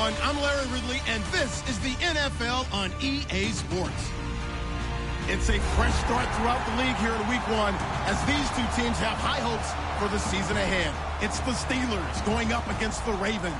everyone. I'm Larry Ridley, and this is the NFL on EA Sports. It's a fresh start throughout the league here in Week 1 as these two teams have high hopes for the season ahead. It's the Steelers going up against the Ravens.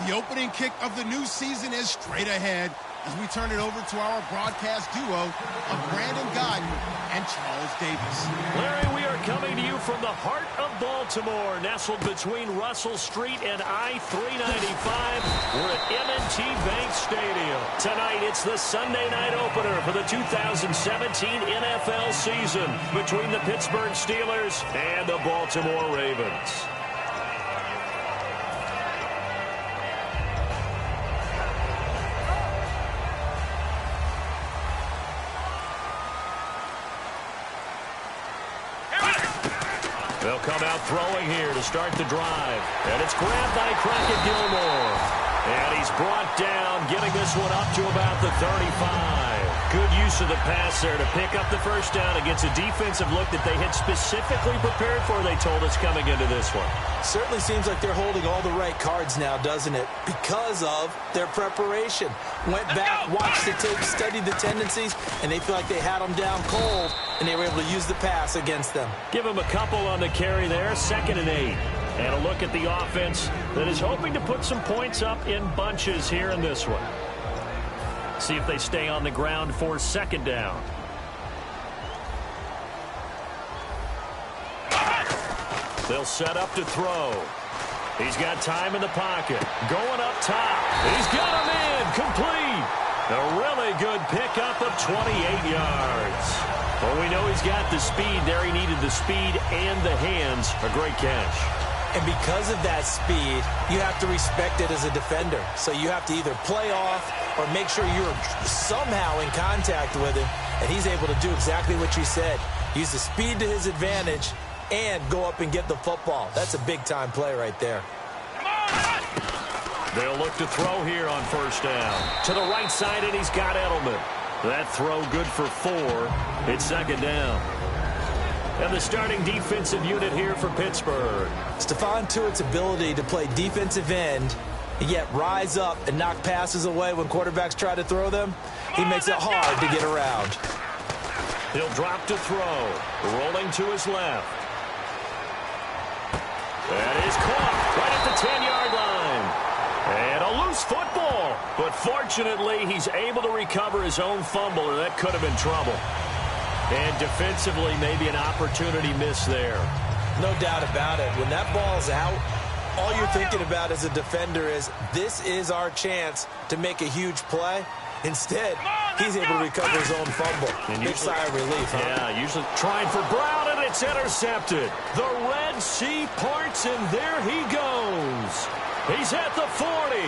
The opening kick of the new season is straight ahead as we turn it over to our broadcast duo of Brandon Godden and Charles Davis. Larry, we are coming to you from the heart of Baltimore, nestled between Russell Street and I-395. We're at M&T Bank Stadium. Tonight, it's the Sunday night opener for the 2017 NFL season between the Pittsburgh Steelers and the Baltimore Ravens. They'll come out throwing here to start the drive. And it's grabbed by Crockett Gilmore. And he's brought down, getting this one up to about the 35. Good use of the pass there to pick up the first down against a defensive look that they had specifically prepared for, they told us, coming into this one. Certainly seems like they're holding all the right cards now, doesn't it? Because of their preparation. Went back, watched the tape, studied the tendencies, and they feel like they had them down cold, and they were able to use the pass against them. Give them a couple on the carry there, 2nd and 8. And a look at the offense that is hoping to put some points up in bunches here in this one. See if they stay on the ground for 2nd down. They'll set up to throw. He's got time in the pocket. Going up top. He's got him in. Complete. A really good pickup of 28 yards. Well, we know he's got the speed there. He needed the speed and the hands. A great catch. And because of that speed, you have to respect it as a defender. So you have to either play off or make sure you're somehow in contact with him. And he's able to do exactly what you said. Use the speed to his advantage and go up and get the football. That's a big-time play right there. They'll look to throw here on 1st down. To the right side, and he's got Edelman. That throw good for 4. It's 2nd down. And the starting defensive unit here for Pittsburgh. Stephon Tuitt's ability to play defensive end, yet rise up and knock passes away when quarterbacks try to throw them, he makes it hard to get around. He'll drop to throw. Rolling to his left. That is caught right at the 10-yard line. And a loose football. But fortunately, he's able to recover his own fumble, or that could have been trouble. And defensively, maybe an opportunity miss there. No doubt about it. When that ball's out, all you're thinking about as a defender is, this is our chance to make a huge play. Instead, he's able to recover his own fumble. And big sigh of relief, huh? Yeah, usually trying for Brown, and it's intercepted. The Red Sea parts, and there he goes. He's at the 40,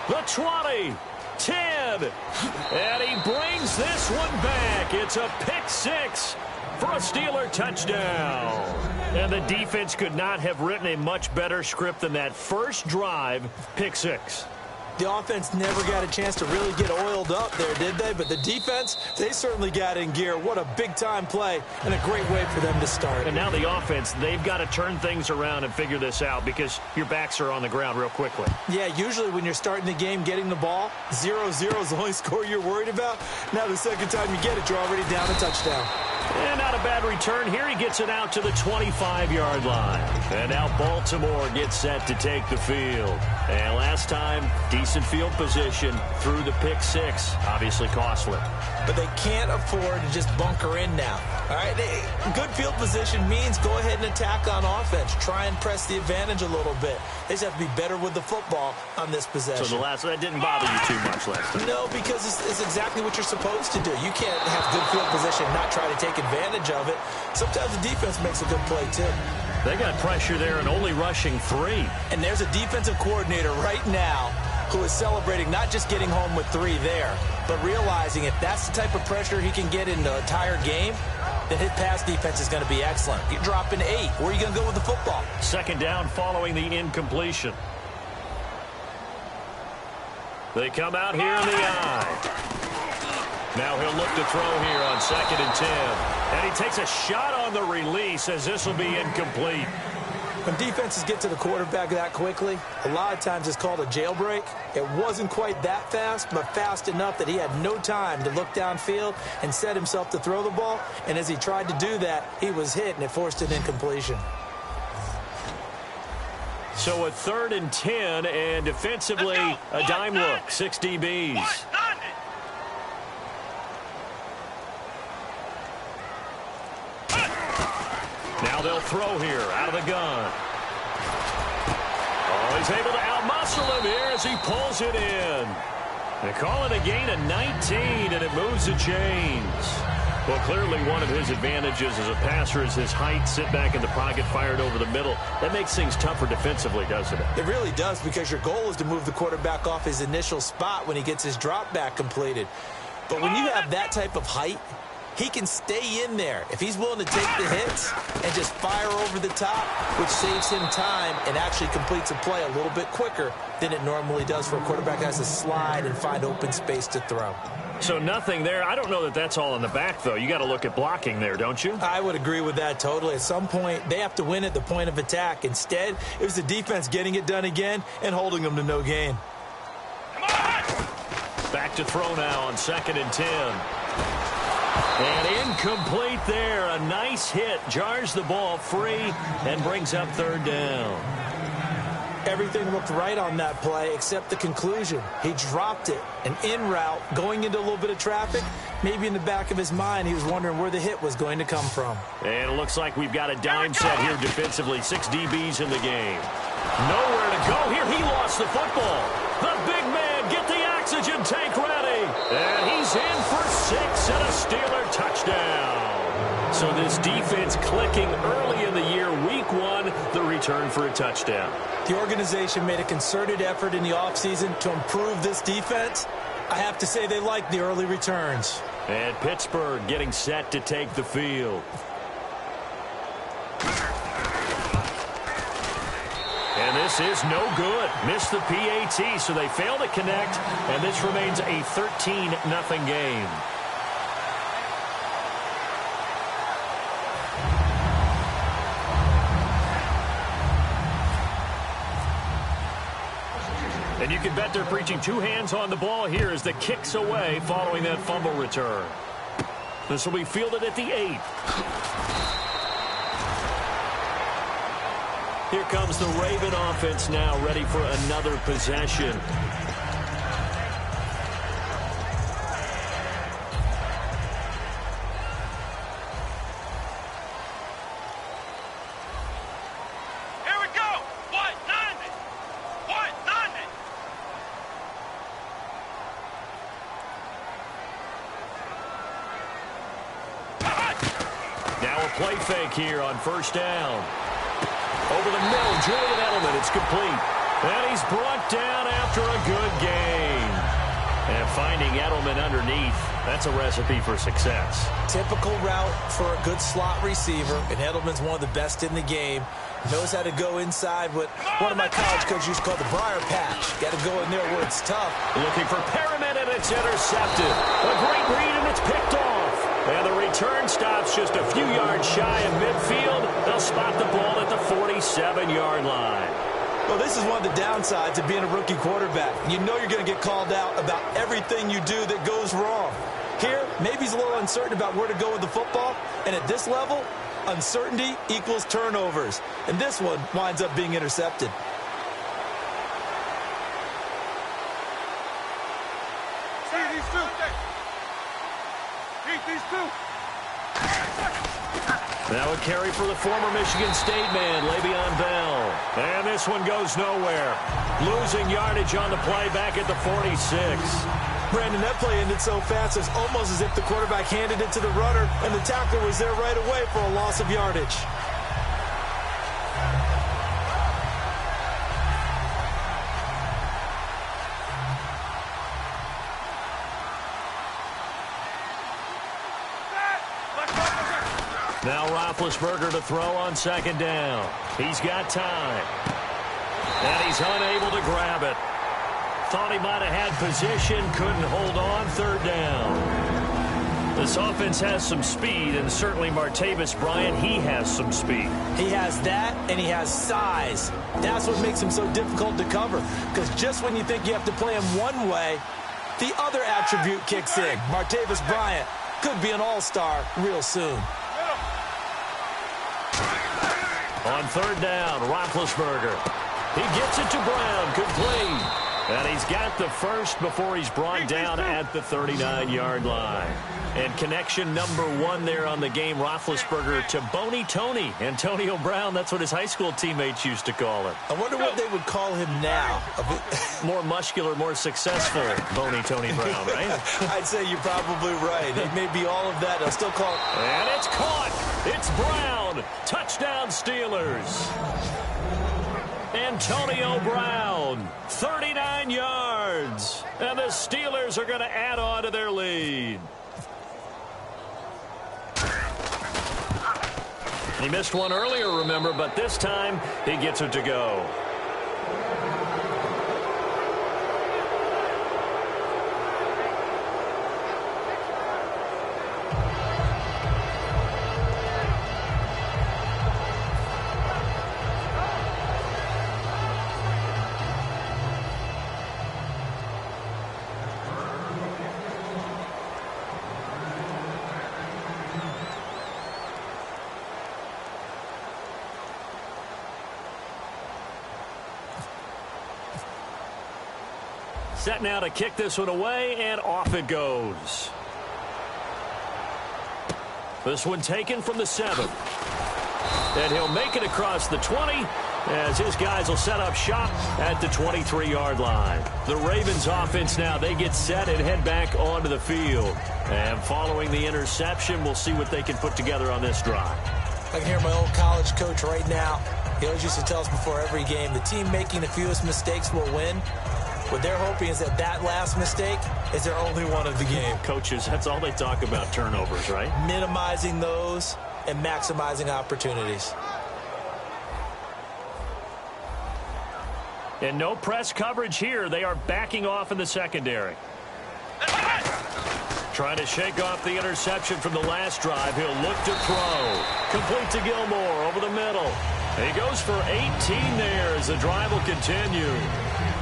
the 20, 10, and he brings this one back. It's a pick 6 for a Steeler touchdown. And the defense could not have written a much better script than that first drive, pick 6. The offense never got a chance to really get oiled up there, did they? But the defense, they certainly got in gear. What a big-time play and a great way for them to start. And now the offense, they've got to turn things around and figure this out because your backs are on the ground real quickly. Yeah, usually when you're starting the game, getting the ball, 0-0 is the only score you're worried about. Now the second time you get it, you're already down a touchdown. And not a bad return here. He gets it out to the 25-yard line. And now Baltimore gets set to take the field. And last time, decent field position through the pick 6. Obviously costly. But they can't afford to just bunker in now. All right, good field position means go ahead and attack on offense. Try and press the advantage a little bit. They just have to be better with the football on this possession. So that didn't bother you too much last time? No, because it's exactly what you're supposed to do. You can't have good field position and not try to take advantage of it. Sometimes the defense makes a good play, too. They got pressure there and only rushing 3. And there's a defensive coordinator right now who is celebrating not just getting home with 3 there, but realizing if that's the type of pressure he can get in the entire game, then his pass defense is going to be excellent. You're dropping 8. Where are you going to go with the football? 2nd down following the incompletion. They come out here in the eye. Now he'll look to throw here on 2nd and 10. And he takes a shot on the release as this will be incomplete. When defenses get to the quarterback that quickly, a lot of times it's called a jailbreak. It wasn't quite that fast, but fast enough that he had no time to look downfield and set himself to throw the ball. And as he tried to do that, he was hit, and it forced an incompletion. So a 3rd and 10, and defensively a dime look, 6 DBs. Now they'll throw here out of the gun. Oh, he's able to outmuscle him here as he pulls it in. They call it a gain of 19, and it moves the chains. Well, clearly one of his advantages as a passer is his height, sit back in the pocket, fired over the middle. That makes things tougher defensively, doesn't it? It really does, because your goal is to move the quarterback off his initial spot when he gets his drop back completed. But when you have that type of height, he can stay in there if he's willing to take the hits and just fire over the top, which saves him time and actually completes a play a little bit quicker than it normally does for a quarterback that has to slide and find open space to throw. So nothing there. I don't know that that's all in the back, though. You got to look at blocking there, don't you? I would agree with that totally. At some point, they have to win at the point of attack. Instead, it was the defense getting it done again and holding them to no gain. Back to throw now on 2nd and 10. And incomplete there. A nice hit. Jars the ball free and brings up 3rd down. Everything looked right on that play except the conclusion. He dropped it. An in route going into a little bit of traffic. Maybe in the back of his mind he was wondering where the hit was going to come from. And it looks like we've got a dime set here defensively. 6 DBs in the game. Nowhere to go here. He lost the football. The big man, get the oxygen tank ready. And he's in for 6 and a Steeler touchdown. So this defense clicking early in the year. Week 1, the return for a touchdown. The organization made a concerted effort in the offseason to improve this defense. I have to say they like the early returns. And Pittsburgh getting set to take the field. And this is no good. Missed the PAT, so they fail to connect, and this remains a 13-0 game. And you can bet they're preaching 2 hands on the ball here as the kick's away following that fumble return. This will be fielded at the 8. Here comes the Raven offense now, ready for another possession. Play fake here on 1st down. Over the middle, Julian Edelman, it's complete. And he's brought down after a good gain. And finding Edelman underneath, that's a recipe for success. Typical route for a good slot receiver, and Edelman's one of the best in the game. Knows how to go inside what one of my college coaches used to call the briar patch. Got to go in there where it's tough. Looking for Perriman, and it's intercepted. A great read, and it's picked off. And the return stops just a few yards shy of midfield. They'll spot the ball at the 47-yard line. Well, this is one of the downsides of being a rookie quarterback. You know you're going to get called out about everything you do that goes wrong. Here, maybe he's a little uncertain about where to go with the football. And at this level, uncertainty equals turnovers. And this one winds up being intercepted. Now a carry for the former Michigan State man, Le'Veon Bell. And this one goes nowhere. Losing yardage on the play back at the 46. Brandon, that play ended so fast, it's almost as if the quarterback handed it to the runner, and the tackler was there right away for a loss of yardage. Now Roethlisberger to throw on 2nd down. He's got time. And he's unable to grab it. Thought he might have had position, couldn't hold on. 3rd down. This offense has some speed, and certainly Martavis Bryant, he has some speed. He has that, and he has size. That's what makes him so difficult to cover, because just when you think you have to play him one way, the other attribute kicks in. Martavis Bryant could be an all-star real soon. On third down, Roethlisberger. He gets it to Brown, complete. And he's got the first before he's brought down at the 39-yard line. And connection number 1 there on the game, Roethlisberger to Boney Tony. Antonio Brown, that's what his high school teammates used to call him. I wonder what they would call him now. More muscular, more successful Boney Tony Brown, right? I'd say you're probably right. It may be all of that. They'll still call it. And it's caught. It's Brown. Touchdown Steelers. Antonio Brown, 39 yards. And the Steelers are going to add on to their lead. He missed one earlier, remember, but this time he gets it to go. Set now to kick this one away, and off it goes. This one taken from the 7. And he'll make it across the 20 as his guys will set up shop at the 23-yard line. The Ravens offense now, they get set and head back onto the field. And following the interception, we'll see what they can put together on this drive. I can hear my old college coach right now. He always used to tell us before every game, the team making the fewest mistakes will win. What they're hoping is that that last mistake is their only one of the game. Coaches, that's all they talk about, turnovers, right? Minimizing those and maximizing opportunities. And no press coverage here. They are backing off in the secondary. Trying to shake off the interception from the last drive. He'll look to throw. Complete to Gilmore over the middle. He goes for 18 there as the drive will continue.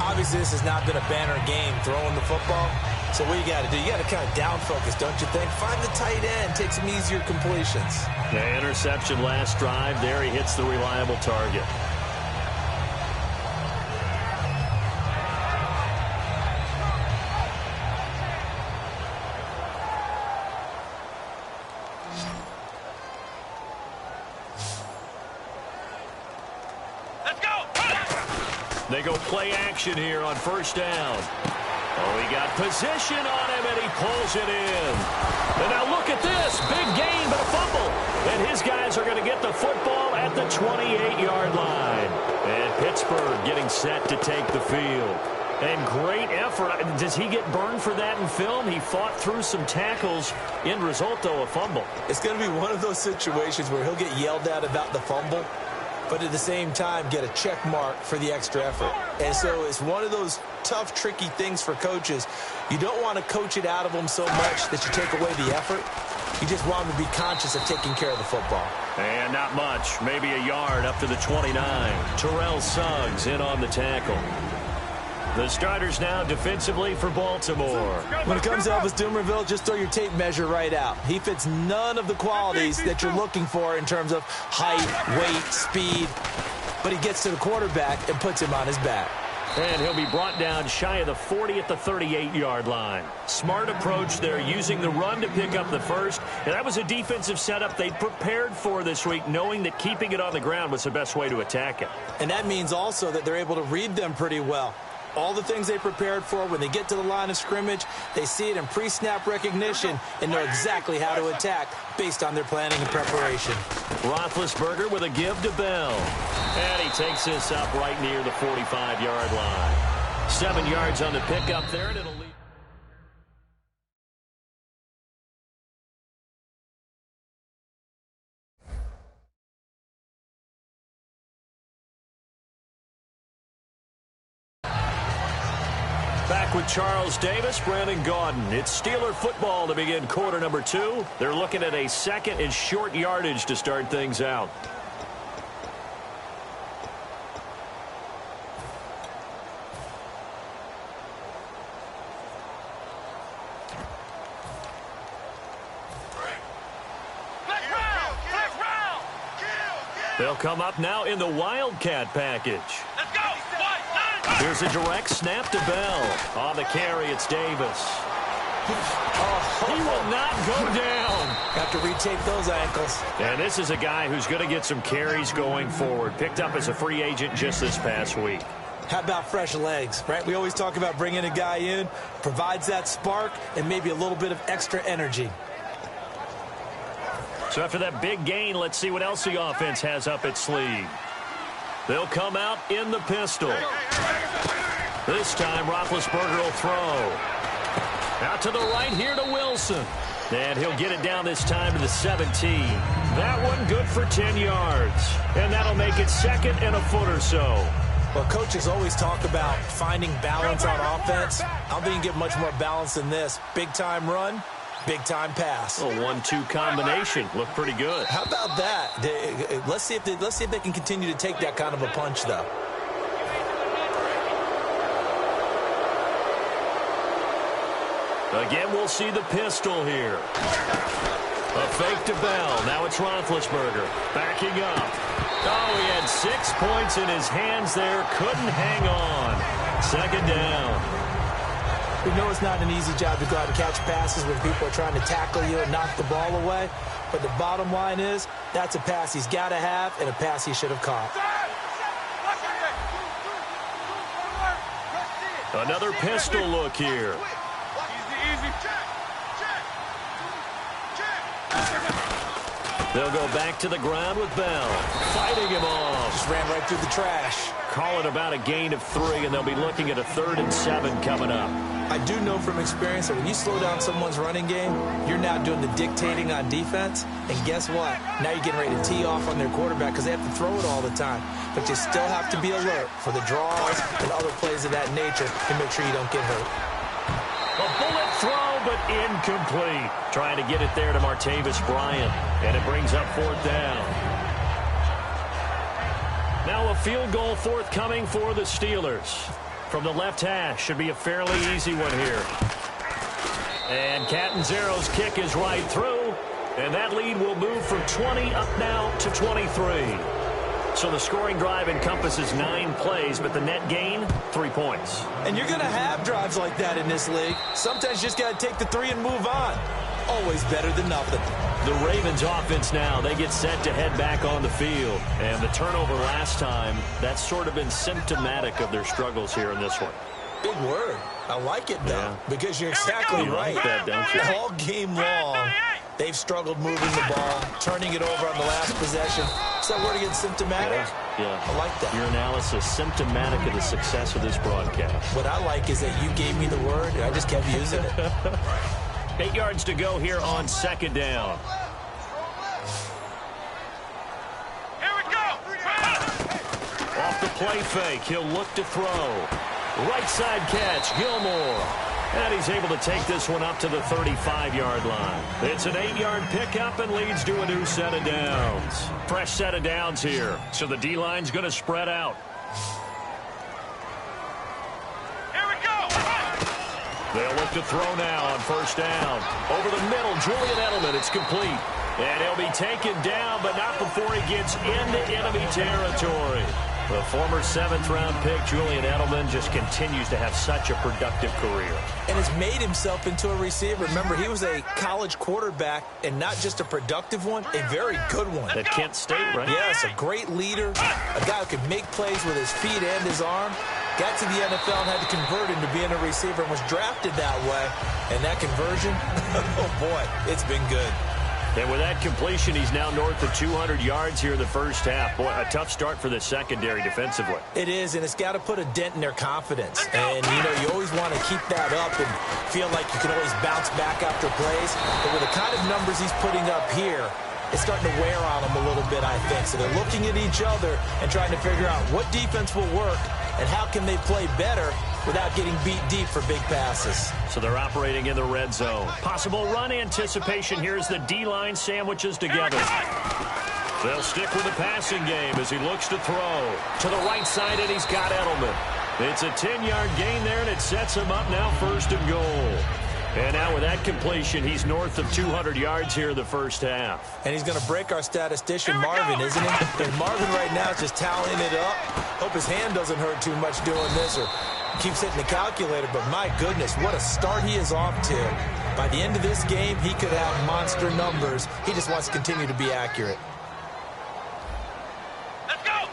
Obviously, this has not been a banner game throwing the football. So what you got to do, you got to kind of down focus, don't you think? Find the tight end, take some easier completions. The interception last drive there. He hits the reliable target. They go play action here on first down. Oh, he got position on him, and he pulls it in. And now look at this. Big gain, but a fumble. And his guys are going to get the football at the 28-yard line. And Pittsburgh getting set to take the field. And great effort. Does he get burned for that in film? He fought through some tackles. End result, though, a fumble. It's going to be one of those situations where he'll get yelled at about the fumble, but at the same time get a check mark for the extra effort. And so it's one of those tough, tricky things for coaches. You don't want to coach it out of them so much that you take away the effort. You just want them to be conscious of taking care of the football. And not much. Maybe a yard up to the 29. Terrell Suggs in on the tackle. The starters now defensively for Baltimore. When it comes to Elvis Dumervil, just throw your tape measure right out. He fits none of the qualities that you're looking for in terms of height, weight, speed. But he gets to the quarterback and puts him on his back. And he'll be brought down shy of the 40 at the 38-yard line. Smart approach there, using the run to pick up the first. And that was a defensive setup they prepared for this week, knowing that keeping it on the ground was the best way to attack it. And that means also that they're able to read them pretty well. All the things they prepared for, when they get to the line of scrimmage, they see it in pre-snap recognition and know exactly how to attack based on their planning and preparation. Roethlisberger with a give to Bell. And he takes this up right near the 45-yard line. 7 yards on the pickup there, and it'll lead. Back with Charles Davis, Brandon Gaudin. It's Steeler football to begin quarter number 2. They're looking at a second and short yardage to start things out. They'll come up now in the Wildcat package. Let's go. Here's a direct snap to Bell. On the carry, it's Davis. He will not go down. Have to retake those ankles. And this is a guy who's going to get some carries going forward. Picked up as a free agent just this past week. How about fresh legs, right? We always talk about bringing a guy in, provides that spark, and maybe a little bit of extra energy. So after that big gain, let's see what else the offense has up its sleeve. They'll come out in the pistol. This time, Roethlisberger will throw. Out to the right here to Wilson. And he'll get it down this time to the 17. That one good for 10 yards. And that'll make it second and a foot or so. Well, coaches always talk about finding balance on offense. I don't think you get much more balance than this. Big-time run. Big-time pass. A 1-2 combination. Looked pretty good. How about that? Let's see if they can continue to take that kind of a punch, though. Again, we'll see the pistol here. A fake to Bell. Now it's Roethlisberger. Backing up. Oh, he had 6 points in his hands there. Couldn't hang on. Second down. We know it's not an easy job to go out and catch passes when people are trying to tackle you and knock the ball away. But the bottom line is, that's a pass he's got to have and a pass he should have caught. Another pistol look here. They'll go back to the ground with Bell. Fighting him off. Just ran right through the trash. Call it about a gain of 3, and they'll be looking at a 3rd and 7 coming up. I do know from experience that when you slow down someone's running game, you're now doing the dictating on defense. And guess what? Now you're getting ready to tee off on their quarterback because they have to throw it all the time. But you still have to be alert for the draws and other plays of that nature to make sure you don't get hurt. A bullet throw, but incomplete. Trying to get it there to Martavis Bryant, and it brings up 4th down. Now a field goal forthcoming for the Steelers. From the left hash, should be a fairly easy one here. And Catanzaro's kick is right through, and that lead will move from 20 up now to 23. So the scoring drive encompasses 9 plays, but the net gain, 3 points. And you're going to have drives like that in this league. Sometimes you just got to take the 3 and move on. Always better than nothing. The Ravens offense now, they get set to head back on the field. And the turnover last time, that's sort of been symptomatic of their struggles here in this one. Big word. I like it, though, Yeah. because you're exactly right. Like that, don't you? All game long, they've struggled moving the ball, turning it over on the last possession. Is that word again, symptomatic? Yeah. I like that. Your analysis, symptomatic of the success of this broadcast. What I like is that you gave me the word, and I just kept using it. 8 yards to go here on 2nd down. Here we go. Off the play fake, he'll look to throw. Right side catch, Gilmore. And he's able to take this one up to the 35-yard line. It's an 8-yard pickup and leads to a new set of downs. Fresh set of downs here. So the D-line's going to spread out. Here we go. They'll look to throw now on 1st down. Over the middle, Julian Edelman. It's complete. And he'll be taken down, but not before he gets into enemy territory. The former 7th-round pick, Julian Edelman, just continues to have such a productive career. And has made himself into a receiver. Remember, he was a college quarterback, and not just a productive one, a very good one. At Kent State, right? Yes, a great leader, a guy who could make plays with his feet and his arm. Got to the NFL and had to convert into being a receiver and was drafted that way. And that conversion, oh boy, it's been good. And with that completion, he's now north of 200 yards here in the first half. Boy, a tough start for the secondary defensively. It is, and it's got to put a dent in their confidence. And, you know, you always want to keep that up and feel like you can always bounce back after plays. But with the kind of numbers he's putting up here, it's starting to wear on them a little bit, I think. So they're looking at each other and trying to figure out what defense will work and how can they play better without getting beat deep for big passes. So they're operating in the red zone. Possible run anticipation here as the D-line sandwiches together. They'll stick with the passing game as he looks to throw. To the right side, and he's got Edelman. It's a 10-yard gain there, and it sets him up now 1st and goal. And now with that completion, he's north of 200 yards here in the first half. And he's going to break our statistician, Marvin, isn't he? And Marvin right now is just tallying it up. Hope his hand doesn't hurt too much doing this or keeps hitting the calculator. But my goodness, what a start he is off to. By the end of this game, he could have monster numbers. He just wants to continue to be accurate. Let's go!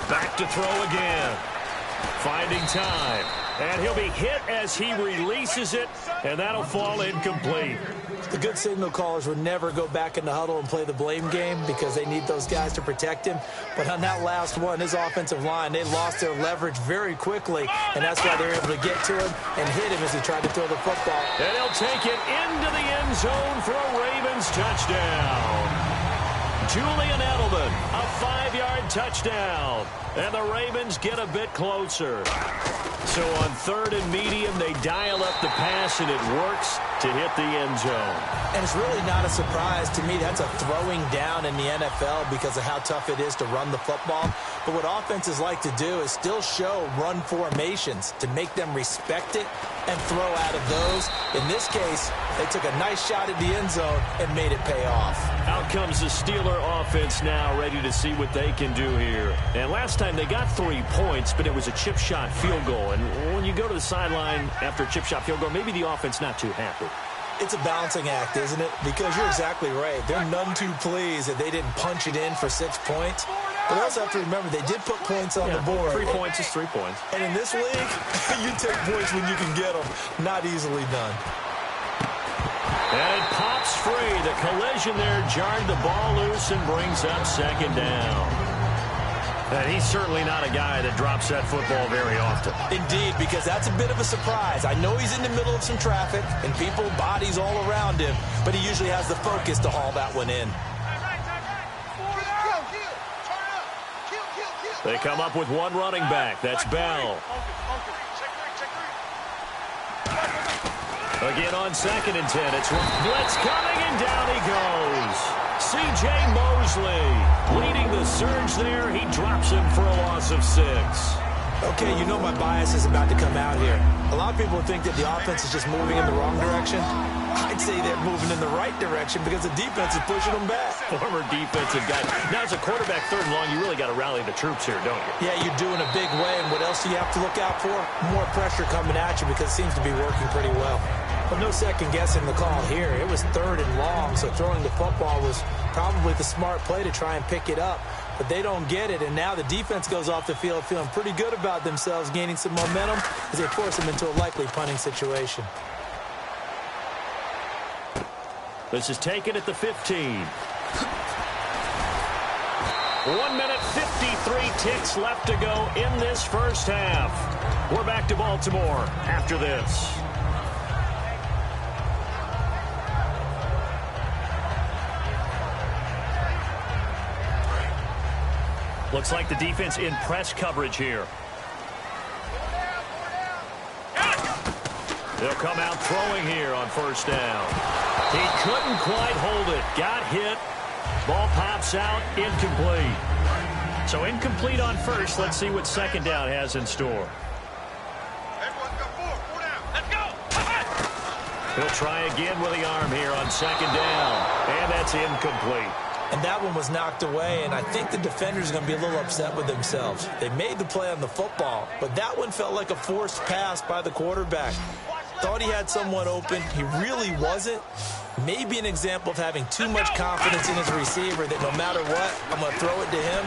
Back to throw again. Finding time. And he'll be hit as he releases it, and that'll fall incomplete. The good signal callers would never go back in the huddle and play the blame game because they need those guys to protect him. But on that last one, his offensive line, they lost their leverage very quickly, and that's why they were able to get to him and hit him as he tried to throw the football. And he'll take it into the end zone for a Ravens touchdown. Julian Edelman, a 5-yard touchdown. And the Ravens get a bit closer. So on 3rd and medium, they dial up the pass, and it works to hit the end zone. And it's really not a surprise to me. That's a throwing down in the NFL because of how tough it is to run the football. But what offenses like to do is still show run formations to make them respect it and throw out of those. In this case, they took a nice shot at the end zone and made it pay off. Out comes the Steeler offense now, ready to see what they can do here. And last time they got 3 points, but it was a chip shot field goal. And when you go to the sideline after a chip shot field goal, maybe the offense not too happy. It's a balancing act, isn't it? Because you're exactly right. They're none too pleased that they didn't punch it in for 6 points. But they also have to remember they did put points on the board. 3 points is 3 points. And in this league, you take points when you can get them. Not easily done. And it pops free. The collision there jarred the ball loose and brings up 2nd down. And he's certainly not a guy that drops that football very often. Indeed, because that's a bit of a surprise. I know he's in the middle of some traffic and people, bodies all around him, but he usually has the focus to haul that one in. They come up with one running back. That's Bell. Again on 2nd and 10. It's blitz coming, and down he goes. C.J. Mosley leading the surge there. He drops him for a loss of 6. Okay, you know my bias is about to come out here. A lot of people think that the offense is just moving in the wrong direction. I'd say they're moving in the right direction because the defense is pushing them back. Former defensive guy. Now, as a quarterback 3rd and long, you really got to rally the troops here, don't you? Yeah, you do in a big way. And what else do you have to look out for? More pressure coming at you because it seems to be working pretty well. But no second-guessing the call here. It was 3rd and long, so throwing the football was probably the smart play to try and pick it up. But they don't get it, and now the defense goes off the field feeling pretty good about themselves, gaining some momentum as they force them into a likely punting situation. This is taken at the 15. 1 minute, 53 ticks left to go in this first half. We're back to Baltimore after this. Looks like the defense in press coverage here. They'll come out throwing here on 1st down. He couldn't quite hold it. Got hit. Ball pops out. Incomplete. So incomplete on 1st. Let's see what 2nd down has in store. Everyone's got 4 down. Let's go. He'll try again with the arm here on 2nd down. And that's incomplete. And that one was knocked away, and I think the defenders are going to be a little upset with themselves. They made the play on the football, but that one felt like a forced pass by the quarterback. Thought he had someone open. He really wasn't. Maybe an example of having too much confidence in his receiver that no matter what, I'm going to throw it to him.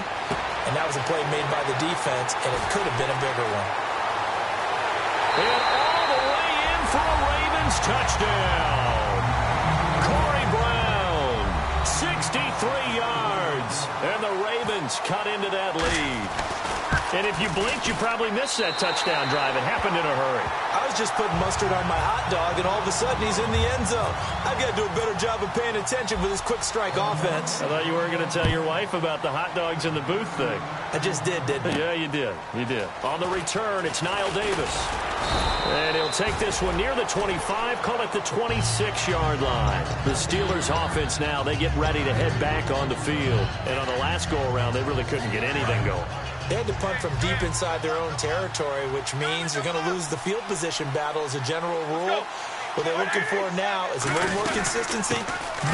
And that was a play made by the defense, and it could have been a bigger one. And all the way in for a Ravens touchdown. Corey Brown, 63 yards. And the Ravens cut into that lead. And if you blinked, you probably missed that touchdown drive. It happened in a hurry. I was just putting mustard on my hot dog, and all of a sudden he's in the end zone. I've got to do a better job of paying attention with this quick strike offense. I thought you weren't going to tell your wife about the hot dogs in the booth thing. I just did, didn't I? Yeah, you did. You did. On the return, it's Niall Davis. And he'll take this one near the 25, call it the 26-yard line. The Steelers' offense now, they get ready to head back on the field. And on the last go-around, they really couldn't get anything going. They had to punt from deep inside their own territory, which means they're going to lose the field position battle as a general rule. What they're looking for now is a little more consistency,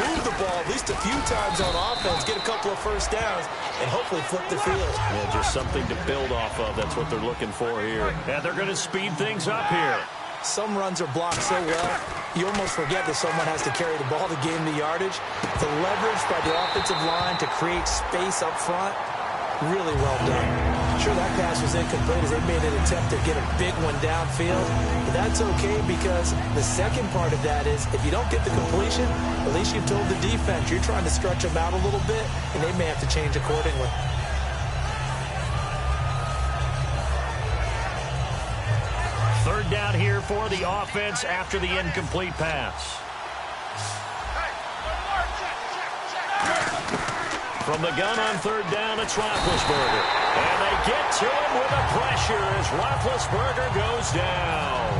move the ball at least a few times on offense, get a couple of first downs, and hopefully flip the field. Yeah, just something to build off of. That's what they're looking for here. And they're going to speed things up here. Some runs are blocked so well, you almost forget that someone has to carry the ball to gain the yardage. The leverage by the offensive line to create space up front, really well done. Sure, that pass was incomplete as they made an attempt to get a big one downfield. But that's okay because the second part of that is if you don't get the completion, at least you've told the defense you're trying to stretch them out a little bit, and they may have to change accordingly. Third down here for the offense after the incomplete pass. From the gun on third down, it's Roethlisberger. And they get to him with the pressure as Roethlisberger goes down.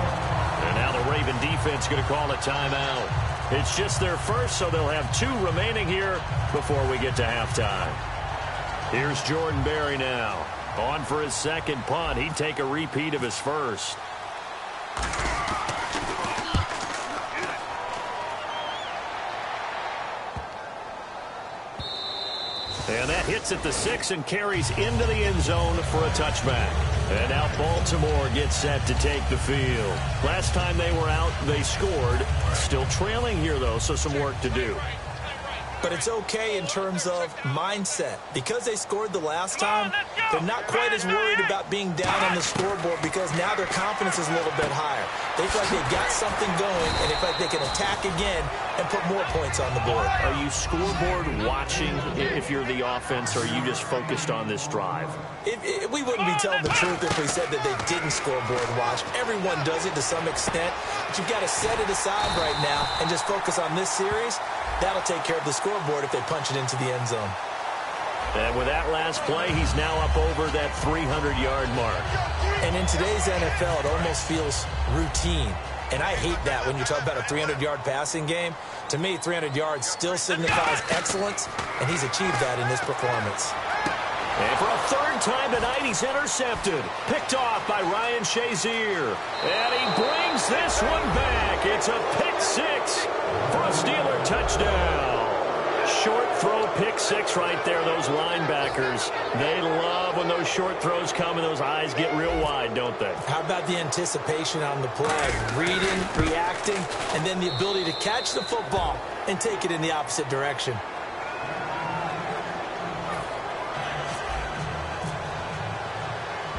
And now the Raven defense going to call a timeout. It's just their first, so they'll have 2 remaining here before we get to halftime. Here's Jordan Berry now. On for his second punt. He'd take a repeat of his first. And that hits at the 6 and carries into the end zone for a touchback. And now Baltimore gets set to take the field. Last time they were out, they scored. Still trailing here, though, so some work to do. But it's okay in terms of mindset. Because they scored the last time, they're not quite as worried about being down on the scoreboard because now their confidence is a little bit higher. They feel like they've got something going, and they feel like they can attack again and put more points on the board. Are you scoreboard watching if you're the offense, or are you just focused on this drive? We wouldn't be telling the truth if we said that they didn't scoreboard watch. Everyone does it to some extent, but you've got to set it aside right now and just focus on this series. That'll take care of the scoreboard if they punch it into the end zone. And with that last play, he's now up over that 300-yard mark. And in today's NFL, it almost feels routine. And I hate that when you talk about a 300-yard passing game. To me, 300 yards still signifies excellence, and he's achieved that in this performance. And for a third time tonight, he's intercepted. Picked off by Ryan Shazier. And he brings this one back. It's a pick-6 for a Steeler touchdown. Short throw, pick-6 right there. Those linebackers, they love when those short throws come and those eyes get real wide, don't they? How about the anticipation on the play? Reading, reacting, and then the ability to catch the football and take it in the opposite direction.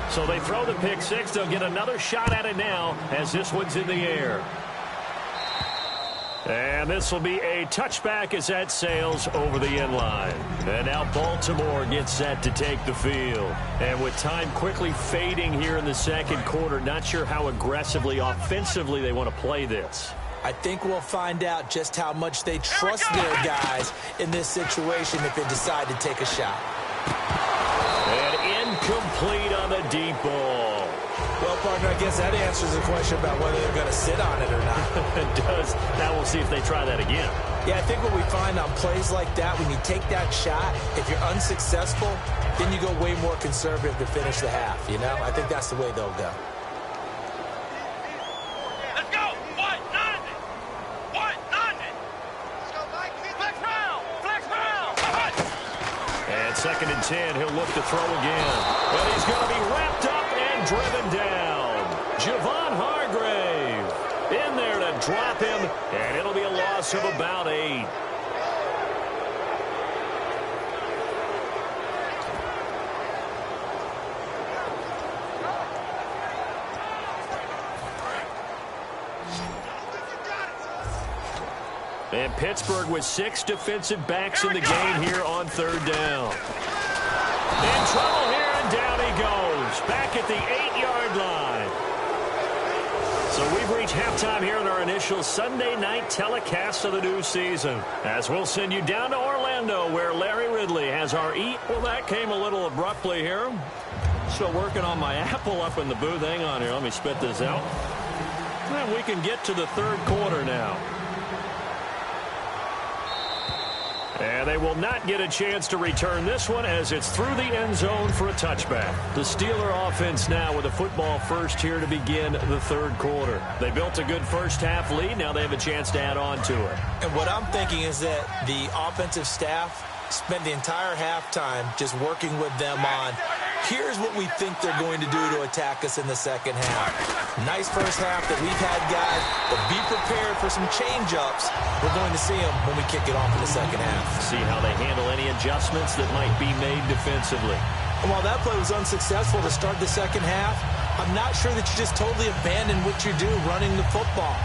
So they throw the pick-6. They'll get another shot at it now as this one's in the air. And this will be a touchback as that sails over the end line. And now Baltimore gets set to take the field. And with time quickly fading here in the second quarter, not sure how aggressively, offensively they want to play this. I think we'll find out just how much they trust their guys in this situation if they decide to take a shot. And incomplete on the deep ball. Well, partner, I guess that answers the question about whether they're going to sit on it or not. It does. Now we'll see if they try that again. Yeah, I think what we find on plays like that, when you take that shot, if you're unsuccessful, then you go way more conservative to finish the half, you know? I think that's the way they'll go. Let's go! White, 90! White, 90! Let's go, Mike! Flex round! Flex round! And 2nd and 10, he'll look to throw again. But he's going to be wrapped up and driven down. Javon Hargrave in there to drop him, and it'll be a loss of about 8. And Pittsburgh with 6 defensive backs in the game here on 3rd down. In trouble here, and down he goes. Back at the 8-yard line. So we've reached halftime here in our initial Sunday night telecast of the new season, as we'll send you down to Orlando, where Larry Ridley has our Well, that came a little abruptly here. Still working on my apple up in the booth. Hang on here. Let me spit this out. And we can get to the third quarter now. And they will not get a chance to return this one, as it's through the end zone for a touchback. The Steeler offense now with a football first here to begin the third quarter. They built a good first half lead. Now they have a chance to add on to it. And what I'm thinking is that the offensive staff spent the entire halftime just working with them on, here's what we think they're going to do to attack us in the second half. Nice first half that we've had, guys, but be prepared for some change-ups. We're going to see them when we kick it off in the second half. See how they handle any adjustments that might be made defensively. And while that play was unsuccessful to start the second half, I'm not sure that you just totally abandon what you do running the football.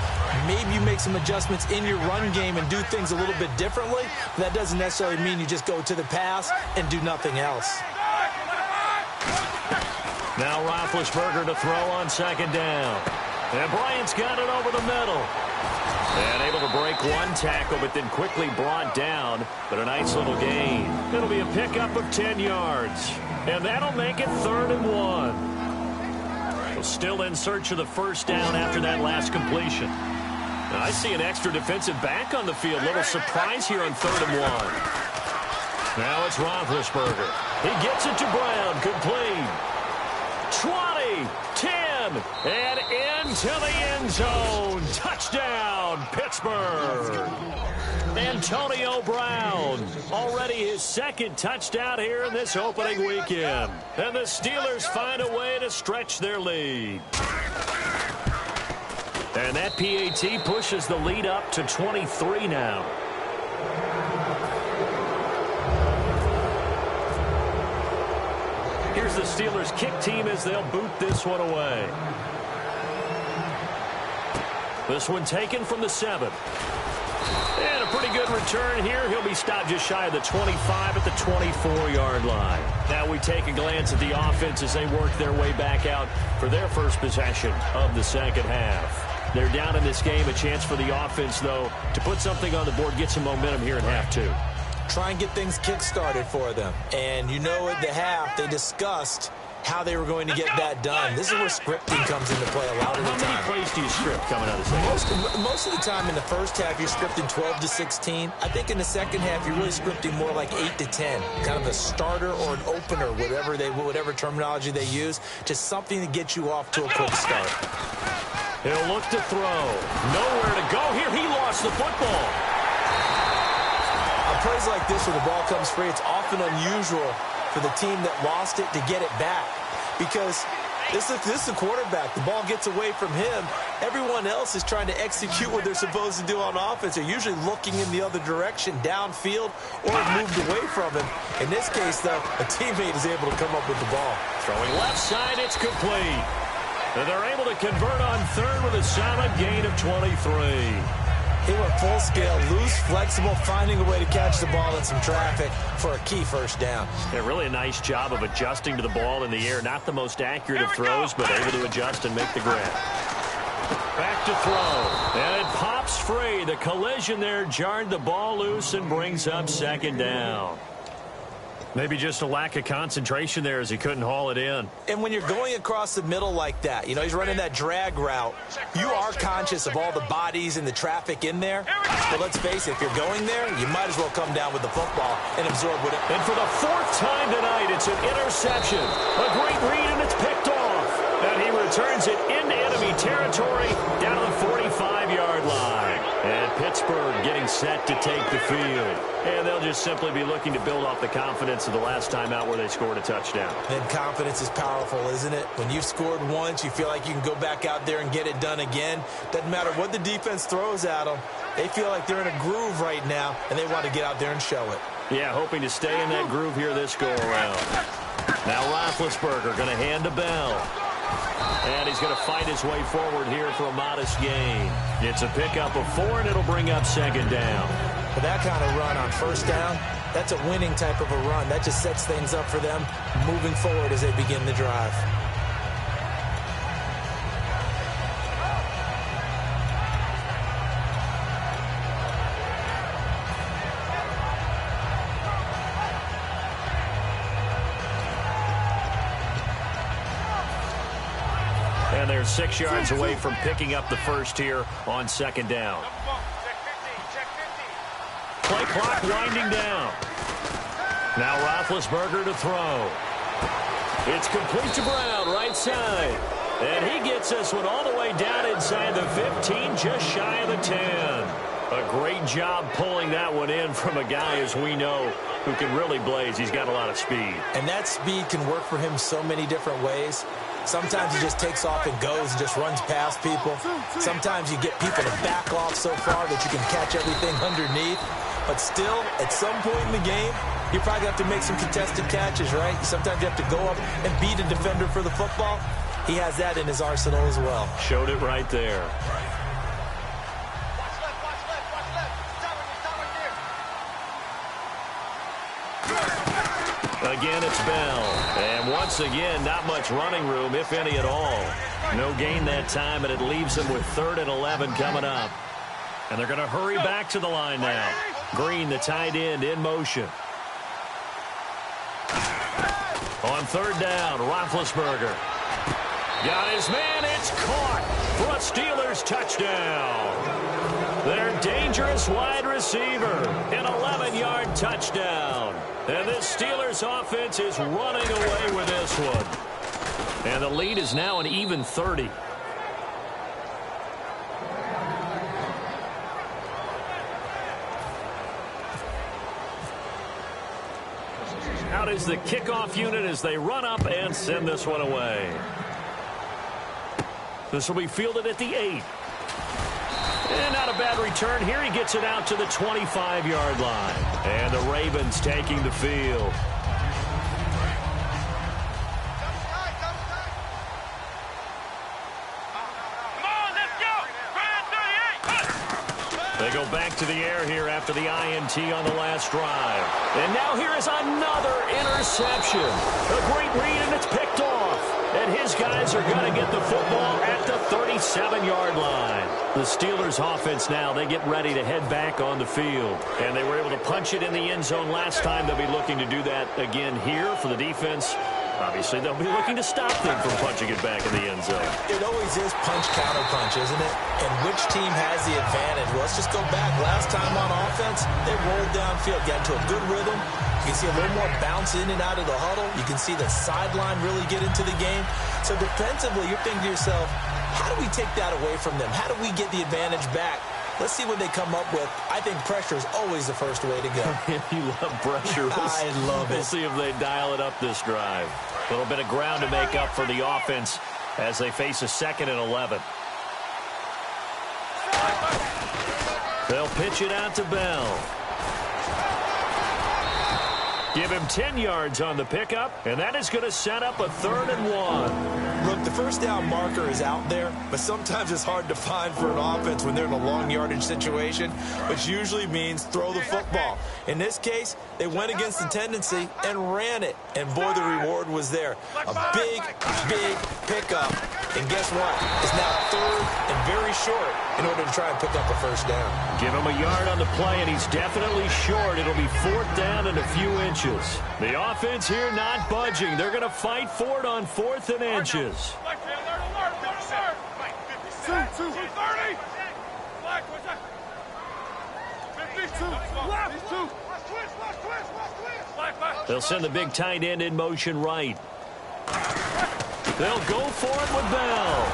Maybe you make some adjustments in your run game and do things a little bit differently. But that doesn't necessarily mean you just go to the pass and do nothing else. Now Roethlisberger to throw on second down. And Bryant's got it over the middle. And able to break one tackle, but then quickly brought down. But a nice little gain. It'll be a pickup of 10 yards. And that'll make it 3rd and 1. Still in search of the first down after that last completion. Now, I see an extra defensive back on the field. Little surprise here on 3rd and 1. Now it's Roethlisberger. He gets it to Brown. Complete. 20, 10, and into the end zone. Touchdown, Pittsburgh. Antonio Brown, already his second touchdown here in this opening weekend. And the Steelers find a way to stretch their lead. And that PAT pushes the lead up to 23 now. Here's the Steelers kick team as they'll boot this one away. This one taken from the 7. And a pretty good return here. He'll be stopped just shy of the 25 at the 24-yard line. Now we take a glance at the offense as they work their way back out for their first possession of the second half. They're down in this game. A chance for the offense, though, to put something on the board, get some momentum here in half 2. Try and get things kick-started for them. And you know at the half, they discussed how they were going to get that done. This is where scripting comes into play a lot of the time. How many plays do you script coming out of the second? Most of the time in the first half, you're scripting 12 to 16. I think in the second half, you're really scripting more like 8 to 10. Kind of a starter or an opener, whatever terminology they use. Just something to get you off to a quick start. He'll look to throw. Nowhere to go here. He lost the football. On plays like this where the ball comes free, it's often unusual for the team that lost it to get it back, because this is the quarterback. The ball gets away from him. Everyone else is trying to execute what they're supposed to do on offense. They're usually looking in the other direction, downfield, or moved away from him. In this case, though, a teammate is able to come up with the ball. Throwing left side, it's complete. And they're able to convert on 3rd with a solid gain of 23. He went full scale, loose, flexible, finding a way to catch the ball in some traffic for a key first down. Yeah, really a nice job of adjusting to the ball in the air. Not the most accurate of throws, but able to adjust and make the grab. Back to throw. And it pops free. The collision there jarred the ball loose and brings up 2nd down. Maybe just a lack of concentration there as he couldn't haul it in. And when you're going across the middle like that, he's running that drag route, you are conscious of all the bodies and the traffic in there. But let's face it, if you're going there, you might as well come down with the football and absorb what it... And for the 4th time tonight, it's an interception. A great read, and it's picked off. And he returns it into enemy territory down to the 45-yard line. And Pittsburgh getting set to take the field. And they'll just simply be looking to build off the confidence of the last time out where they scored a touchdown. And confidence is powerful, isn't it? When you've scored once, you feel like you can go back out there and get it done again. Doesn't matter what the defense throws at them. They feel like they're in a groove right now, and they want to get out there and show it. Yeah, hoping to stay in that groove here this go-around. Now Roethlisberger going to hand to Bell. And he's going to fight his way forward here for a modest gain. It's a pickup of 4, and it'll bring up 2nd down. For that kind of run on first down, that's a winning type of a run. That just sets things up for them moving forward as they begin the drive. they're 6 yards away from picking up the first here on second down. Play clock winding down. Now Roethlisberger to throw. It's complete to Brown, right side. And he gets this one all the way down inside the 15, just shy of the 10. A great job pulling that one in from a guy, as we know, who can really blaze. He's got a lot of speed. And that speed can work for him so many different ways. Sometimes he just takes off and goes and just runs past people. Sometimes you get people to back off so far that you can catch everything underneath. But still, at some point in the game, you probably have to make some contested catches, right? Sometimes you have to go up and beat a defender for the football. He has that in his arsenal as well. Showed it right there. Again, it's Bell. And once again, not much running room, if any at all. No gain that time, and it leaves him with 3rd and 11 coming up. And they're going to hurry back to the line now. Green, the tight end, in motion. On 3rd down, Roethlisberger. Got his man, it's caught for a Steelers touchdown. Their dangerous wide receiver, an 11-yard touchdown. And this Steelers offense is running away with this one. And the lead is now an even 30. Out is the kickoff unit as they run up and send this one away. This will be fielded at the 8. And not a bad return here. He gets it out to the 25-yard line. And the Ravens taking the field. They go back to the air here after the INT on the last drive. And now here is another interception. A great read, and it's picked off. And his guys are going to get the football at the 37-yard line. The Steelers offense now, they get ready to head back on the field. And they were able to punch it in the end zone last time. They'll be looking to do that again here for the defense. Obviously, they'll be looking to stop them from punching it back in the end zone. It always is punch-counter-punch, isn't it? And which team has the advantage? Well, let's just go back. Last time on offense, they rolled downfield, got into a good rhythm. You can see a little more bounce in and out of the huddle. You can see the sideline really get into the game. So defensively, you're thinking to yourself, how do we take that away from them? How do we get the advantage back? Let's see what they come up with. I think pressure is always the first way to go. You love pressure. I love it. We'll see if they dial it up this drive. A little bit of ground to make up for the offense as they face a 2nd and 11. They'll pitch it out to Bell. Give him 10 yards on the pickup, and that is going to set up a 3rd and 1. Look, the first down marker is out there, but sometimes it's hard to find for an offense when they're in a long yardage situation, which usually means throw the football. In this case, they went against the tendency and ran it, and boy, the reward was there. A big, big pickup, and guess what? It's now 3rd and very short in order to try and pick up a first down. Give him a yard on the play, and he's definitely short. It'll be 4th down and a few inches. The offense here not budging. They're going to fight for it on 4th and inches. They'll send the big tight end in motion right. They'll go for it with Bell.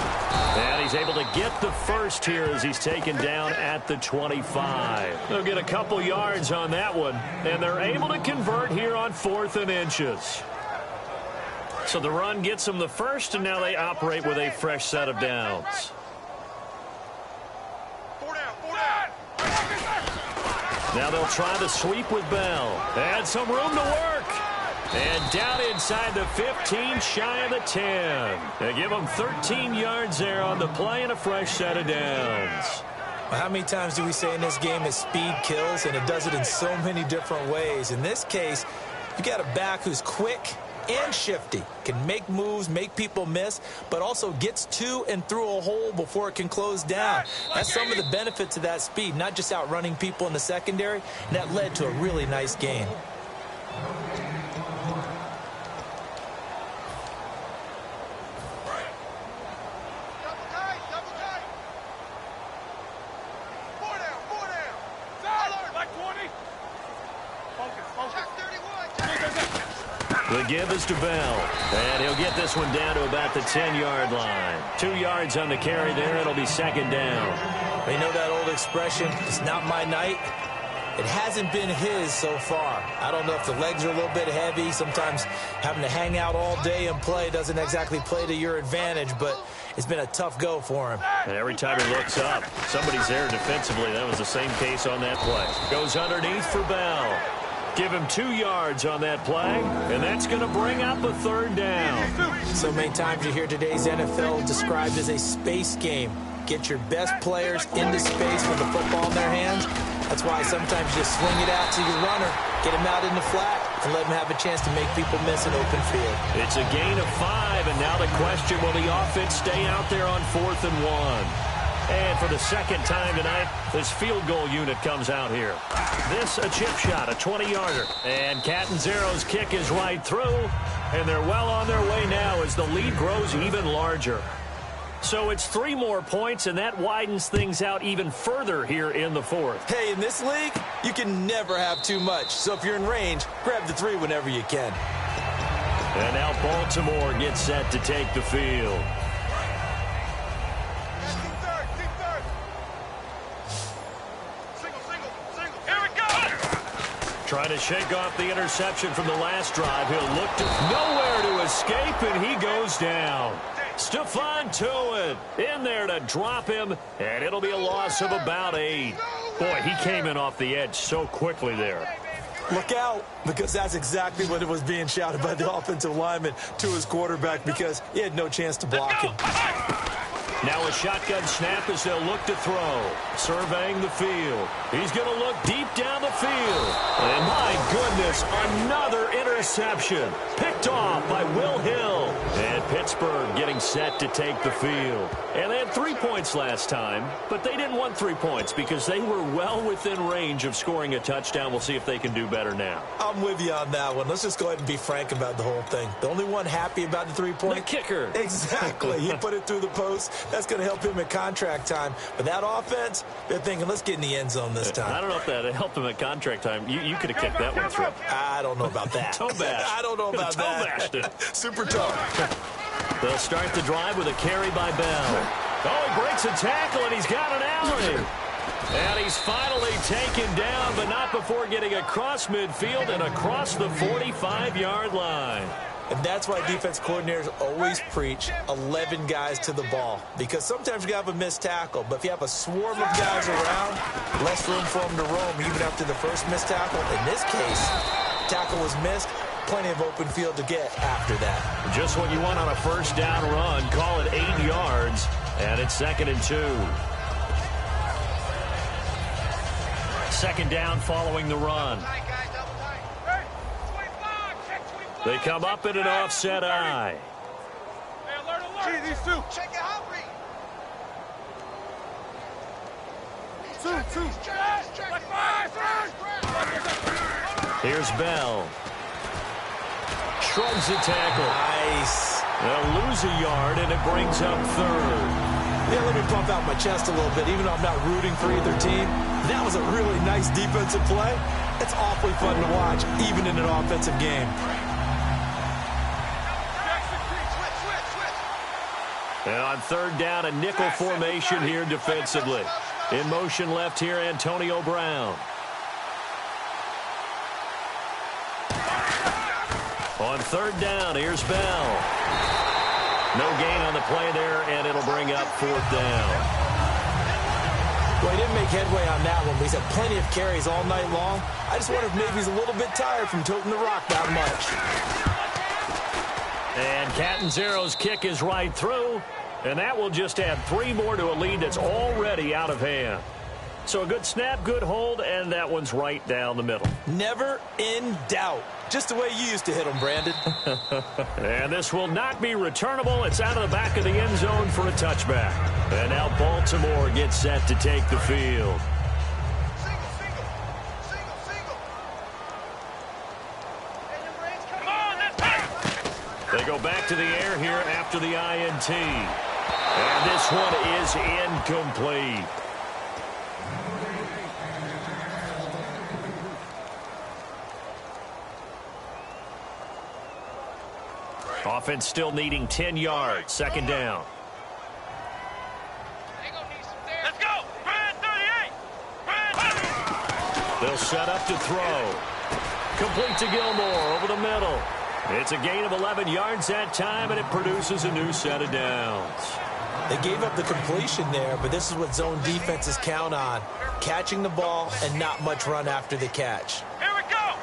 And he's able to get the first here as he's taken down at the 25. They'll get a couple yards on that one, and they're able to convert here on 4th and inches. So the run gets them the first, and now they operate with a fresh set of downs. Now they'll try the sweep with Bell. And some room to work. And down inside the 15, shy of the 10. They give them 13 yards there on the play and a fresh set of downs. Well, how many times do we say in this game that speed kills, and it does it in so many different ways? In this case, you got a back who's quick and shifty, can make moves, make people miss, but also gets to and through a hole before it can close down. That's some of the benefits of that speed, not just outrunning people in the secondary, and that led to a really nice game. The give is to Bell, and he'll get this one down to about the 10-yard line. 2 yards on the carry there. It'll be second down. You know that old expression, it's not my night? It hasn't been his so far. I don't know if the legs are a little bit heavy. Sometimes having to hang out all day and play doesn't exactly play to your advantage, but it's been a tough go for him. And every time he looks up, somebody's there defensively. That was the same case on that play. Goes underneath for Bell. Give him 2 yards on that play, and that's going to bring up a third down. So many times you hear today's NFL described as a space game. Get your best players into space with the football in their hands. That's why sometimes you just swing it out to your runner, get him out in the flat, and let him have a chance to make people miss an open field. It's a gain of 5, and now the question, will the offense stay out there on 4th and 1? And for the second time tonight, this field goal unit comes out here. This a chip shot, a 20-yarder. And Catanzaro's kick is right through, and they're well on their way now as the lead grows even larger. So it's 3 more points, and that widens things out even further here in the 4th. Hey, in this league, you can never have too much. So if you're in range, grab the 3 whenever you can. And now Baltimore gets set to take the field. Trying to shake off the interception from the last drive. He'll look to nowhere to escape, and he goes down. Stephon Tuitt in there to drop him, and it'll be a loss of about 8. Boy, he came in off the edge so quickly there. Look out, because that's exactly what it was being shouted by the offensive lineman to his quarterback, because he had no chance to block him. Now a shotgun snap as they'll look to throw. Surveying the field. He's going to look deep down the field. And my goodness, another interception. Picked off by Will Hill. And Pittsburgh getting set to take the field. And they had 3 points last time, but they didn't want 3 points because they were well within range of scoring a touchdown. We'll see if they can do better now. I'm with you on that one. Let's just go ahead and be frank about the whole thing. The only one happy about the 3-point. The kicker. Exactly. He put it through the post. That's going to help him at contract time. But that offense, they're thinking, let's get in the end zone this time. I don't know if that helped him at contract time. You could have kicked that one through. I don't know about that. Toe bash. I don't know about that. Toe bashed it. Super tough. They'll start the drive with a carry by Bell. Oh, he breaks a tackle, and he's got an alley. And he's finally taken down, but not before getting across midfield and across the 45-yard line. And that's why defense coordinators always preach 11 guys to the ball. Because sometimes you have a missed tackle, but if you have a swarm of guys around, less room for them to roam even after the first missed tackle. In this case, tackle was missed, plenty of open field to get after that. Just what you want on a first down run. Call it 8 yards, and it's 2nd and 2. Second down following the run. They come up in an offset eye. Hey, these two. Check it out, Reed. Two. Here's Bell. Shrugs the tackle. Nice. They'll lose a yard, and it brings up 3rd. Yeah, let me pump out my chest a little bit, even though I'm not rooting for either team. That was a really nice defensive play. It's awfully fun to watch, even in an offensive game. And on 3rd down, a nickel formation here defensively. In motion left here, Antonio Brown. On 3rd down, here's Bell. No gain on the play there, and it'll bring up 4th down. Well, he didn't make headway on that one, but he's had plenty of carries all night long. I just wonder if maybe he's a little bit tired from toting the rock that much. And Catanzaro's kick is right through, and that will just add 3 more to a lead that's already out of hand. So a good snap, good hold, and that one's right down the middle. Never in doubt. Just the way you used to hit them, Brandon. And this will not be returnable. It's out of the back of the end zone for a touchback. And now Baltimore gets set to take the field. They go back to the air here after the INT. And this one is incomplete. Offense still needing 10 yards. Second down. Let's go. Brand 38. They'll set up to throw. Complete to Gilmore over the middle. It's a gain of 11 yards that time, and it produces a new set of downs. They gave up the completion there, but this is what zone defenses count on. Catching the ball and not much run after the catch. Here we go.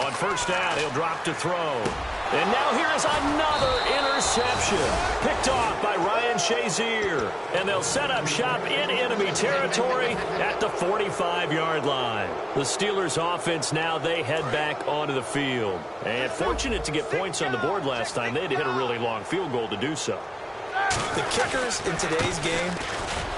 On first down, he'll drop to throw. And now here is another interception. Picked off by Ryan Shazier. And they'll set up shop in enemy territory at the 45-yard line. The Steelers' offense now, they head back onto the field. And fortunate to get points on the board last time. They had to hit a really long field goal to do so. The kickers in today's game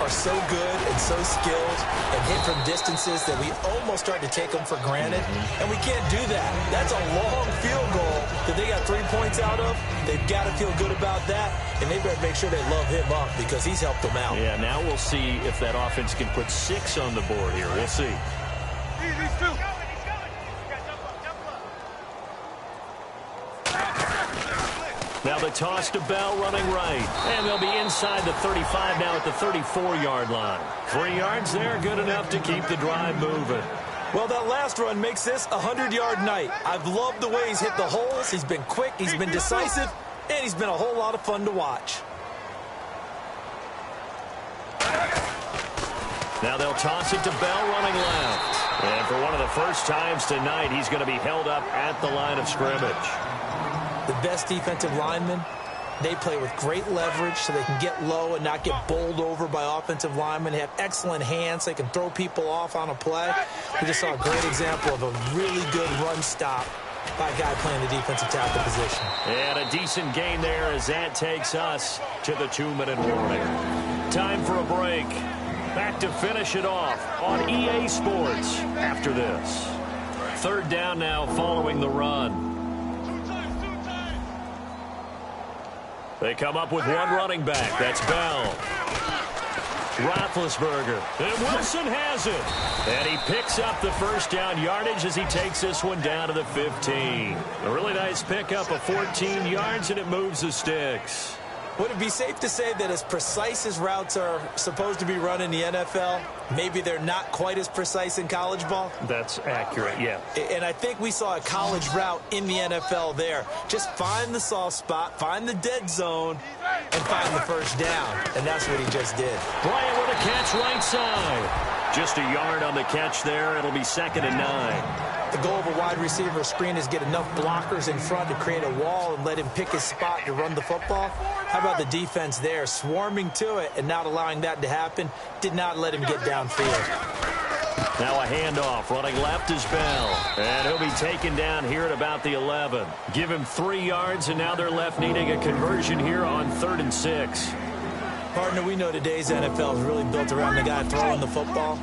are so good and so skilled and hit from distances that we almost start to take them for granted, and we can't do that. That's a long field goal that they got 3 points out of. They've got to feel good about that, and they better make sure they love him up because he's helped them out. Yeah, now we'll see if that offense can put 6 on the board here. We'll see. He's two. Now the toss to Bell running right. And they'll be inside the 35 now at the 34-yard line. 3 yards there, good enough to keep the drive moving. Well, that last run makes this a 100-yard night. I've loved the way he's hit the holes. He's been quick, he's been decisive, and he's been a whole lot of fun to watch. Now they'll toss it to Bell running left. And for one of the first times tonight, he's going to be held up at the line of scrimmage. The best defensive linemen, they play with great leverage so they can get low and not get bowled over by offensive linemen. They have excellent hands. They can throw people off on a play. We just saw a great example of a really good run stop by a guy playing the defensive tackle position. And a decent gain there as that takes us to the 2-minute warning. Time for a break. Back to finish it off on EA Sports after this. Third down now following the run. They come up with one running back. That's Bell. Roethlisberger. And Wilson has it. And he picks up the first down yardage as he takes this one down to the 15. A really nice pickup of 14 yards, and it moves the sticks. Would it be safe to say that as precise as routes are supposed to be run in the NFL, maybe they're not quite as precise in college ball? That's accurate, yeah. And I think we saw a college route in the NFL there. Just find the soft spot, find the dead zone, and find the first down. And that's what he just did. Bryant with a catch right side. Just a yard on the catch there. It'll be 2nd and 9. The goal of a wide receiver screen is get enough blockers in front to create a wall and let him pick his spot to run the football. How about the defense there, swarming to it and not allowing that to happen? Did not let him get downfield. Now a handoff. Running left is Bell. And he'll be taken down here at about the 11. Give him 3 yards, and now they're left needing a conversion here on 3rd and 6. Partner, we know today's NFL is really built around the guy throwing the football.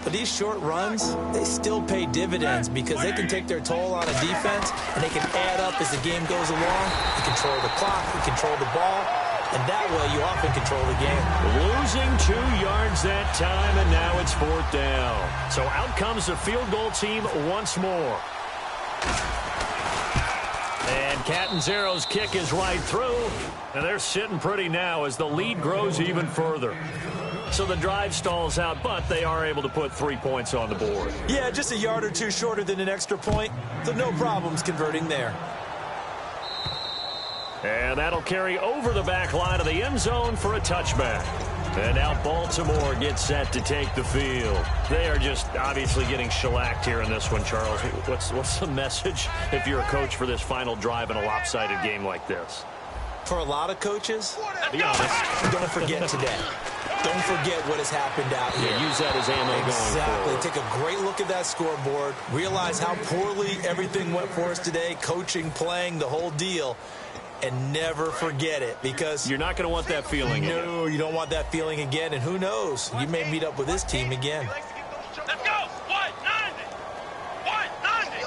But these short runs, they still pay dividends because they can take their toll on a defense, and they can add up as the game goes along. You control the clock, you control the ball, and that way you often control the game. Losing 2 yards that time, and now it's 4th down. So out comes the field goal team once more. And Catanzaro's kick is right through, and they're sitting pretty now as the lead grows even further. So the drive stalls out, but they are able to put 3 points on the board. Yeah, just a yard or two shorter than an extra point, so no problems converting there. And that'll carry over the back line of the end zone for a touchback. And now Baltimore gets set to take the field. They are just obviously getting shellacked here in this one, Charles. What's the message if you're a coach for this final drive in a lopsided game like this? For a lot of coaches, be honest, don't forget today. Don't forget what has happened out here. Yeah, use that as ammo going forward. Exactly. Take a great look at that scoreboard. Realize how poorly everything went for us today. Coaching, playing, the whole deal. And never forget it, because you're not going to want that feeling again. No, you don't want that feeling again. And who knows? You may meet up with this team again. Let's go. 190. 190.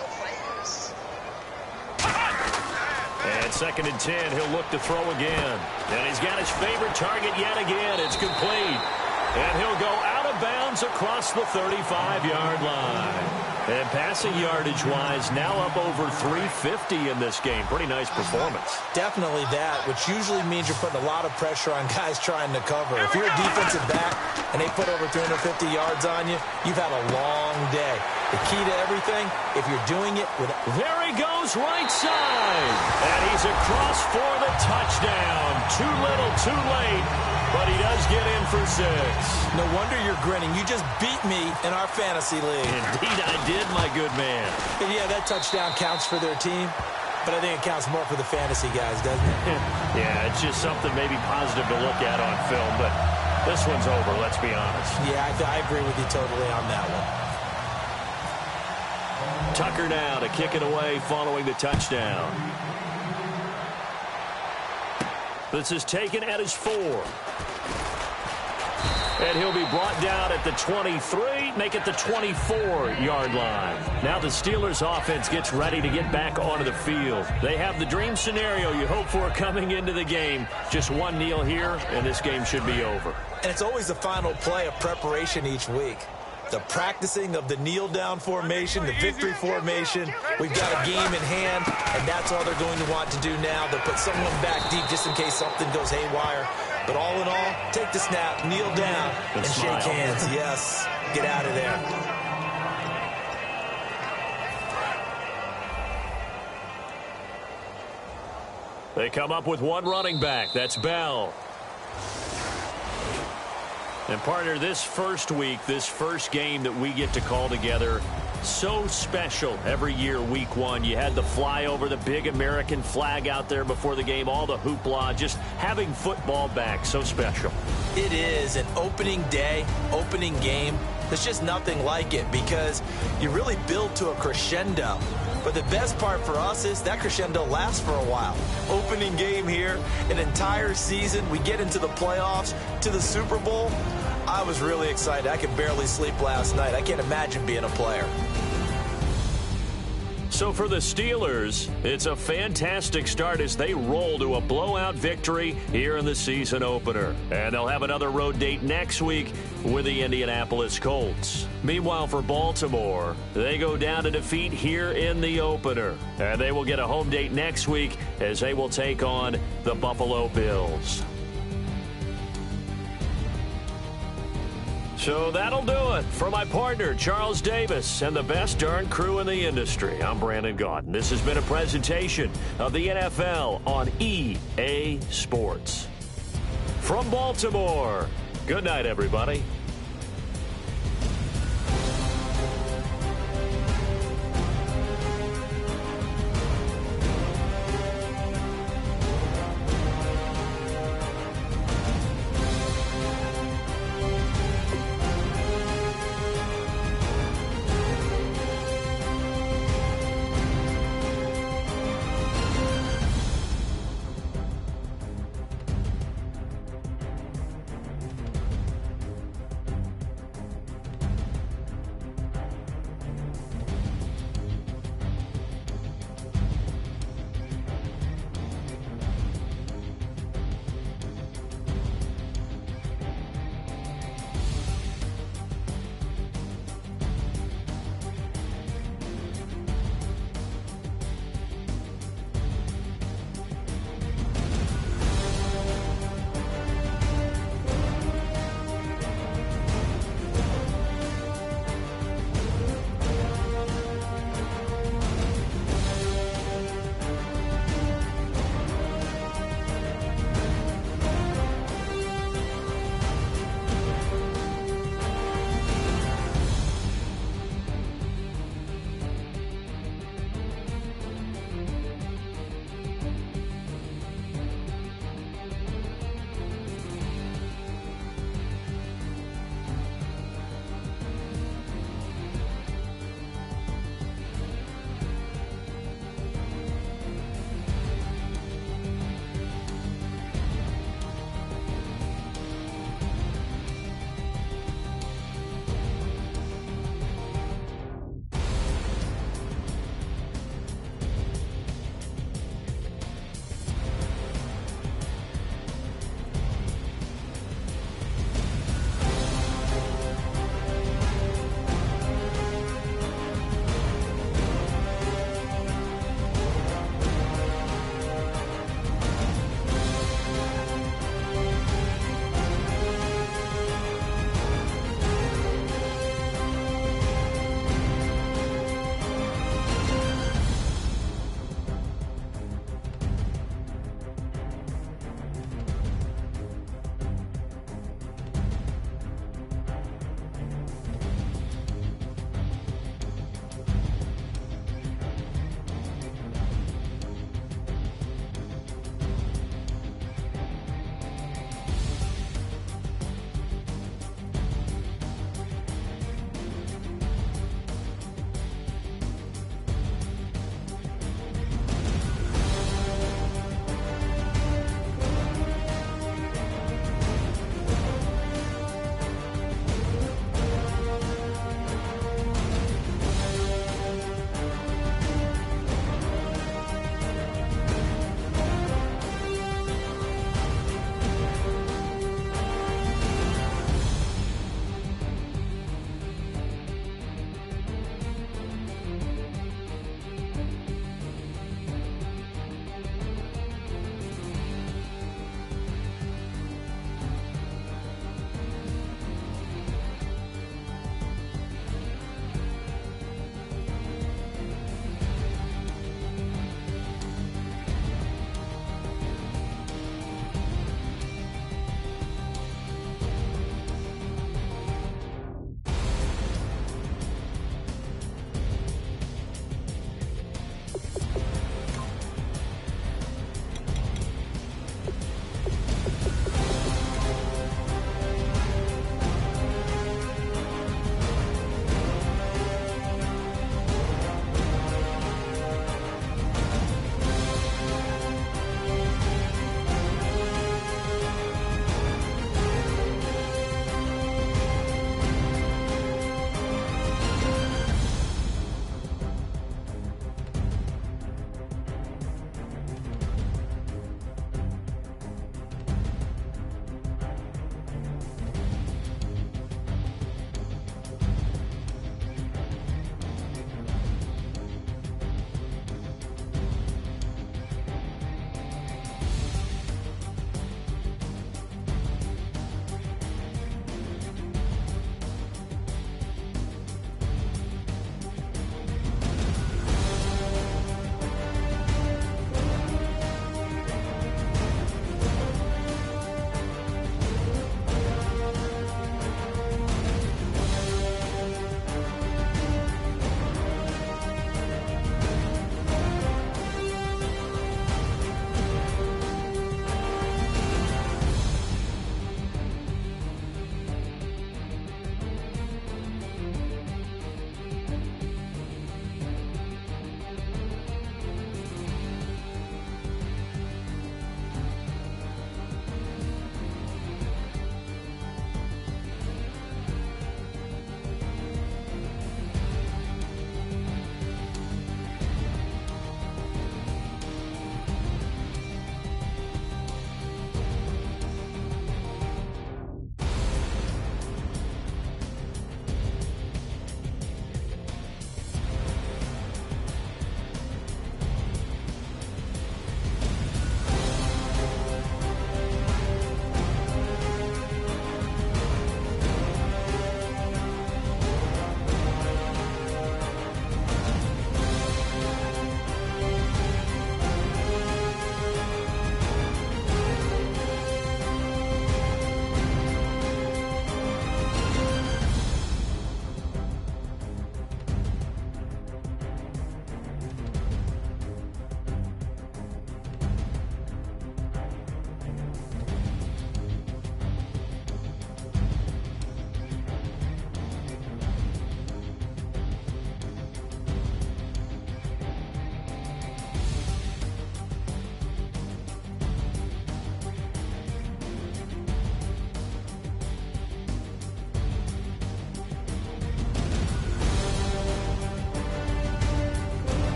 And 2nd and 10, he'll look to throw again. And he's got his favorite target yet again. It's complete. And he'll go out of bounds across the 35-yard line. And passing yardage-wise, now up over 350 in this game. Pretty nice performance. Definitely that, which usually means you're putting a lot of pressure on guys trying to cover. If you're a defensive back and they put over 350 yards on you, you've had a long day. The key to everything, if you're doing it with... There he goes, right side. And he's across for the touchdown. Too little, too late. But he does get in for 6. No wonder you're grinning. You just beat me in our fantasy league. Indeed I did, my good man. And yeah, that touchdown counts for their team, but I think it counts more for the fantasy guys, doesn't it? Yeah, it's just something maybe positive to look at on film, but this one's over, let's be honest. Yeah, I agree with you totally on that one. Tucker now to kick it away following the touchdown. This is taken at his 4. And he'll be brought down at the 23, make it the 24-yard line. Now the Steelers offense gets ready to get back onto the field. They have the dream scenario you hope for coming into the game. Just one kneel here, and this game should be over. And it's always the final play of preparation each week. The practicing of the kneel-down formation, the victory formation. We've got a game in hand, and that's all they're going to want to do now. They'll put someone back deep just in case something goes haywire. But all in all, take the snap, kneel down, and shake hands. Yes, get out of there. They come up with one running back. That's Bell. And, partner, this first week, this first game that we get to call together, so special every year, week 1. You had the flyover, the big American flag out there before the game, all the hoopla, just having football back, so special. It is an opening day, opening game. There's just nothing like it because you really build to a crescendo. But the best part for us is that crescendo lasts for a while. Opening game here, an entire season. We get into the playoffs, to the Super Bowl. I was really excited. I could barely sleep last night. I can't imagine being a player. So for the Steelers, it's a fantastic start as they roll to a blowout victory here in the season opener. And they'll have another road date next week with the Indianapolis Colts. Meanwhile, for Baltimore, they go down to defeat here in the opener. And they will get a home date next week as they will take on the Buffalo Bills. So that'll do it for my partner, Charles Davis, and the best darn crew in the industry. I'm Brandon Gaudin. This has been a presentation of the NFL on EA Sports. From Baltimore, good night, everybody.